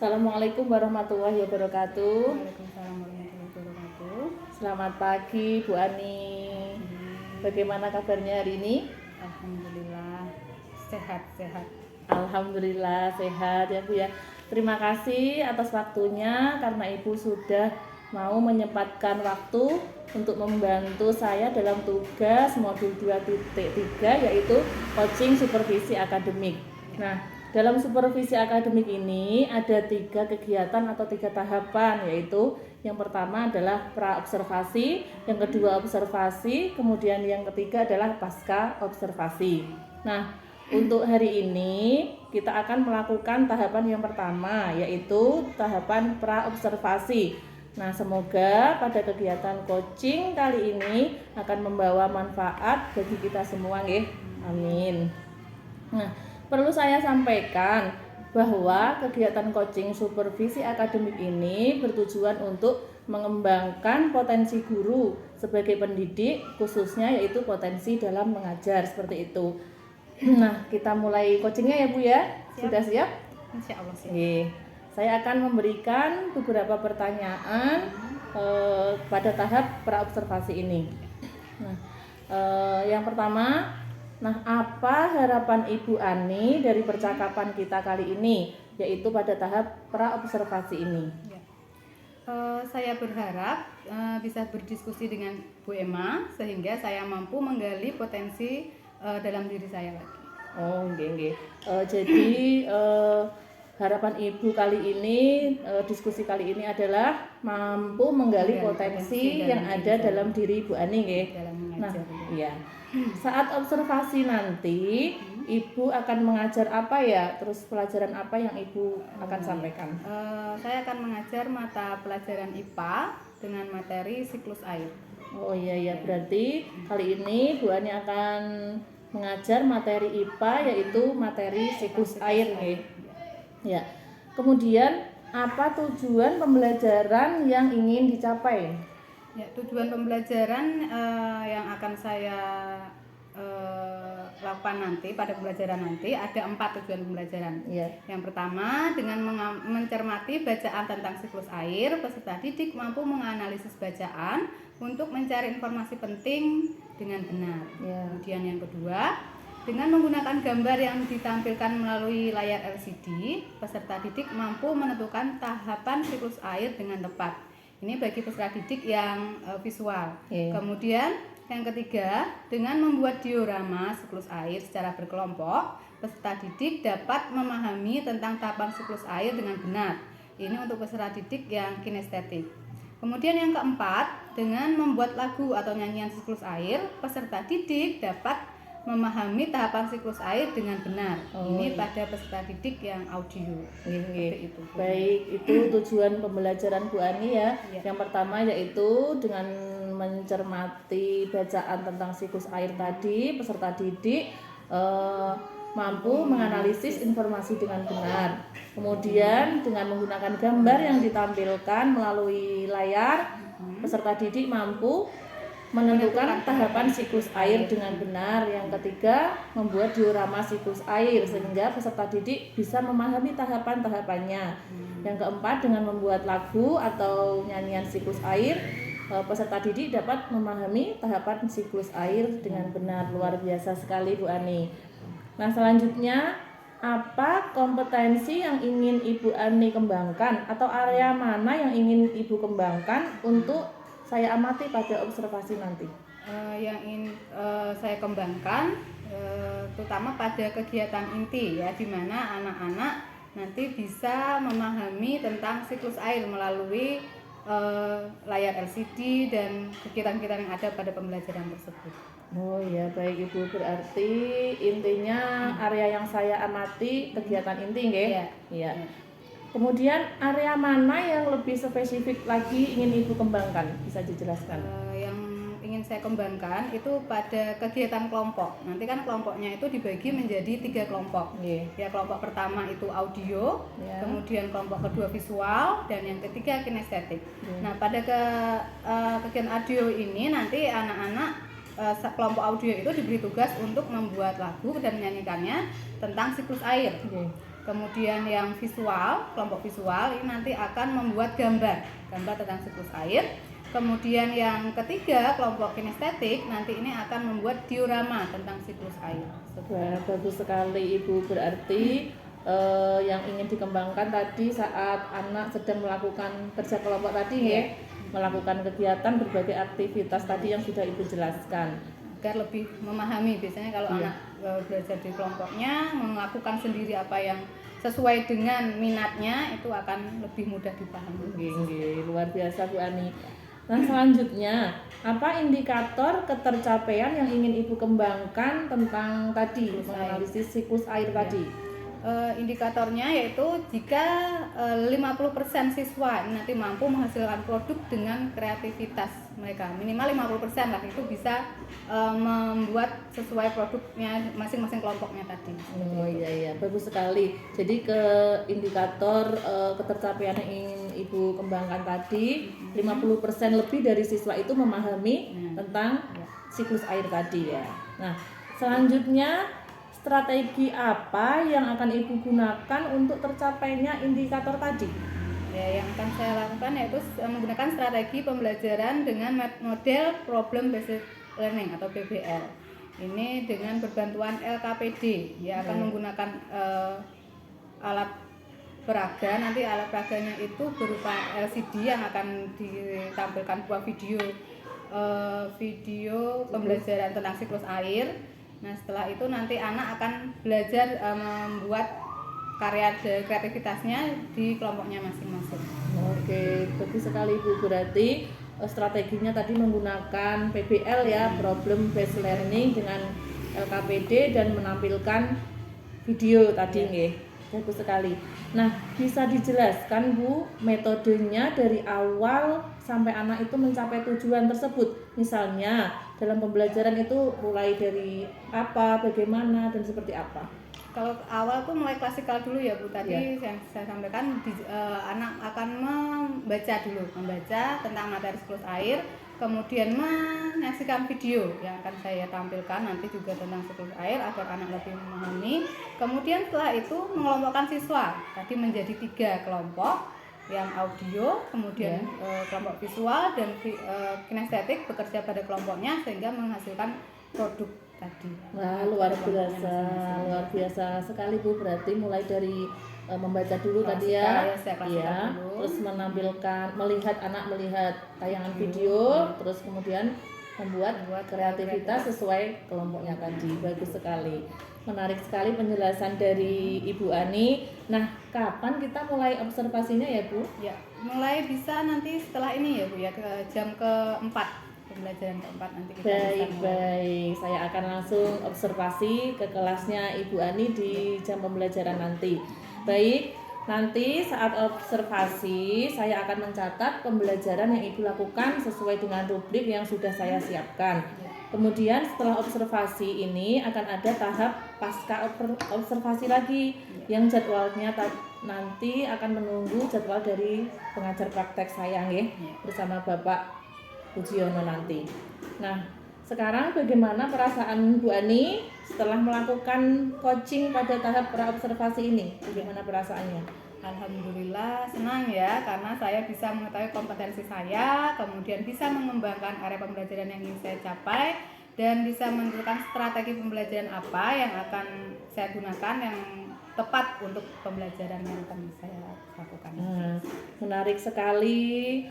Assalamualaikum warahmatullahi wabarakatuh. Waalaikumsalam warahmatullahi wabarakatuh. Selamat pagi Bu Ani. Bagaimana kabarnya hari ini? Alhamdulillah sehat-sehat. Alhamdulillah sehat ya Bu ya. Terima kasih atas waktunya karena Ibu sudah mau menyempatkan waktu untuk membantu saya dalam tugas modul 2.3 yaitu coaching supervisi akademik. Nah, dalam supervisi akademik ini ada 3 kegiatan atau 3 tahapan, yaitu yang pertama adalah pra-observasi, yang kedua observasi, kemudian yang ketiga adalah pasca observasi. Nah, untuk hari ini kita akan melakukan tahapan yang pertama, yaitu tahapan pra-observasi. Nah, semoga pada kegiatan coaching kali ini akan membawa manfaat bagi kita semua, nggih. Amin. Nah, perlu saya sampaikan bahwa kegiatan coaching supervisi akademik ini bertujuan untuk mengembangkan potensi guru sebagai pendidik, khususnya yaitu potensi dalam mengajar seperti itu. Nah, kita mulai coachingnya ya Bu ya. Siap. Sudah siap? Insya Allah siap. Saya akan memberikan beberapa pertanyaan pada tahap pra-observasi ini. Nah, yang pertama, apa harapan Ibu Ani dari percakapan kita kali ini, yaitu pada tahap pra-observasi ini? Ya. Saya berharap bisa berdiskusi dengan Bu Emma sehingga saya mampu menggali potensi dalam diri saya lagi. Oh, nggih. Jadi harapan Ibu kali ini, diskusi kali ini adalah mampu menggali potensi yang ada dalam diri Ibu Ani, nggih. Nah, iya. Saat observasi nanti, Ibu akan mengajar apa ya? Terus pelajaran apa yang Ibu akan sampaikan? Saya akan mengajar mata pelajaran IPA dengan materi siklus air. Oh iya, berarti kali ini Bu Ani akan mengajar materi IPA yaitu materi siklus air, nggih. Ya. Kemudian apa tujuan pembelajaran yang ingin dicapai? Ya, tujuan pembelajaran yang akan saya lakukan nanti pada pembelajaran nanti ada 4 tujuan pembelajaran. Ya. Yang pertama, dengan mencermati bacaan tentang siklus air, peserta didik mampu menganalisis bacaan untuk mencari informasi penting dengan benar. Ya. Kemudian yang kedua, dengan menggunakan gambar yang ditampilkan melalui layar LCD, peserta didik mampu menentukan tahapan siklus air dengan tepat. Ini bagi peserta didik yang visual. Kemudian yang ketiga, dengan membuat diorama siklus air secara berkelompok, peserta didik dapat memahami tentang tahapan siklus air dengan benar. Ini untuk peserta didik yang kinestetik. Kemudian yang keempat, dengan membuat lagu atau nyanyian siklus air, peserta didik dapat memahami tahapan siklus air dengan benar. Ini pada peserta didik yang audio. Itu. Baik, itu tujuan pembelajaran Bu Ani ya. Yang pertama yaitu dengan mencermati bacaan tentang siklus air tadi, peserta didik mampu menganalisis informasi dengan benar. Kemudian dengan menggunakan gambar yang ditampilkan melalui layar, peserta didik mampu menentukan tahapan siklus air dengan benar. Yang ketiga, membuat diorama siklus air sehingga peserta didik bisa memahami tahapan-tahapannya. Yang keempat, dengan membuat lagu atau nyanyian siklus air, peserta didik dapat memahami tahapan siklus air dengan benar. Luar biasa sekali Bu Ani. Nah, selanjutnya, apa kompetensi yang ingin Ibu Ani kembangkan atau area mana yang ingin Ibu kembangkan untuk saya amati pada observasi nanti? Yang ingin saya kembangkan terutama pada kegiatan inti ya, di mana anak-anak nanti bisa memahami tentang siklus air melalui layar LCD dan kegiatan-kegiatan yang ada pada pembelajaran tersebut. Oh iya, baik Ibu, berarti intinya area yang saya amati kegiatan inti, nggih? Iya. Kemudian area mana yang lebih spesifik lagi ingin Ibu kembangkan? Bisa dijelaskan? Yang ingin saya kembangkan itu pada kegiatan kelompok. Nanti kan kelompoknya itu dibagi menjadi 3 kelompok. Ya, kelompok pertama itu audio, kemudian kelompok kedua visual, dan yang ketiga kinestetik. Nah, pada kegiatan audio ini nanti anak-anak kelompok audio itu diberi tugas untuk membuat lagu dan menyanyikannya tentang siklus air. Kemudian yang visual, kelompok visual ini nanti akan membuat gambar tentang siklus air. Kemudian yang ketiga, kelompok kinestetik nanti ini akan membuat diorama tentang siklus air. Wah, bagus sekali Ibu. Berarti yang ingin dikembangkan tadi saat anak sedang melakukan kerja kelompok tadi ya, melakukan kegiatan berbagai aktivitas tadi yang sudah Ibu jelaskan. Agar lebih memahami, biasanya kalau anak belajar di kelompoknya melakukan sendiri apa yang sesuai dengan minatnya, itu akan lebih mudah dipahami. Luar biasa Bu Ani. Nah, selanjutnya, apa indikator ketercapaian yang ingin Ibu kembangkan tentang tadi menganalisis siklus air tadi? Indikatornya yaitu jika 50% siswa nanti mampu menghasilkan produk dengan kreativitas mereka, minimal 50% lah, itu bisa membuat sesuai produknya masing-masing kelompoknya tadi. Oh iya, bagus sekali. Jadi ke indikator ketercapaian yang ingin Ibu kembangkan tadi, 50% lebih dari siswa itu memahami tentang siklus air tadi ya. Nah, selanjutnya strategi apa yang akan Ibu gunakan untuk tercapainya indikator tadi? Ya, yang akan saya lakukan yaitu menggunakan strategi pembelajaran dengan model problem based learning atau PBL. Ini dengan berbantuan LKPD, ya akan menggunakan alat peraga. Nanti alat peraganya itu berupa LCD yang akan ditampilkan buah video pembelajaran tentang siklus air. Nah, setelah itu nanti anak akan belajar membuat karya kreativitasnya di kelompoknya masing-masing. Oke, bagus sekali Bu. Berarti strateginya tadi menggunakan PBL ya, problem based learning dengan LKPD dan menampilkan video tadi nggih. Bagus sekali. Nah, bisa dijelaskan Bu metodenya dari awal sampai anak itu mencapai tujuan tersebut. Misalnya dalam pembelajaran itu mulai dari apa, bagaimana, dan seperti apa? Kalau awal tuh mulai klasikal dulu ya Bu, tadi yang saya sampaikan anak akan membaca tentang materi siklus air, kemudian menyaksikan video yang akan saya tampilkan nanti juga tentang siklus air agar anak lebih memahami. Kemudian setelah itu mengelompokkan siswa tadi menjadi 3 kelompok, yang audio, kemudian kelompok visual dan kinestetik bekerja pada kelompoknya sehingga menghasilkan produk tadi. Wah, luar biasa sekali Bu. Berarti mulai dari membaca dulu tadi ya, terus melihat anak melihat tayangan video, terus kemudian membuat kreativitas sesuai kelompoknya tadi. Bagus sekali, menarik sekali penjelasan dari Ibu Ani. Nah, kapan kita mulai observasinya ya Bu? Ya, mulai bisa nanti setelah ini ya Bu ya, ke jam keempat. Pembelajaran keempat nanti kita baik. Saya akan langsung observasi ke kelasnya Ibu Ani di jam pembelajaran nanti. Baik, nanti saat observasi saya akan mencatat pembelajaran yang Ibu lakukan sesuai dengan rubrik yang sudah saya siapkan. Kemudian setelah observasi ini akan ada tahap pasca observasi lagi yang jadwalnya nanti akan menunggu jadwal dari pengajar praktek saya bersama Bapak Pujiono nanti. Nah, sekarang bagaimana perasaan Bu Ani setelah melakukan coaching pada tahap praobservasi ini? Bagaimana perasaannya? Alhamdulillah senang ya, karena saya bisa mengetahui kompetensi saya, kemudian bisa mengembangkan area pembelajaran yang ingin saya capai, dan bisa menentukan strategi pembelajaran apa yang akan saya gunakan yang tepat untuk pembelajaran yang akan saya lakukan. Menarik sekali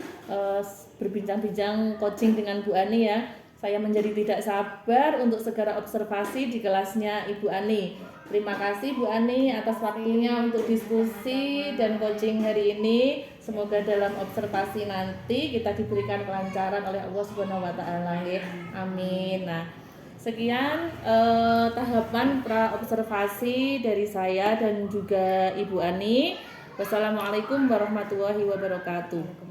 berbincang-bincang coaching dengan Bu Ani ya. Saya menjadi tidak sabar untuk segera observasi di kelasnya Ibu Ani. Terima kasih Bu Ani atas waktunya untuk diskusi dan coaching hari ini. Semoga dalam observasi nanti kita diberikan kelancaran oleh Allah Subhanahu wa taala. Amin. Nah, sekian tahapan pra-observasi dari saya dan juga Ibu Ani. Wassalamualaikum warahmatullahi wabarakatuh.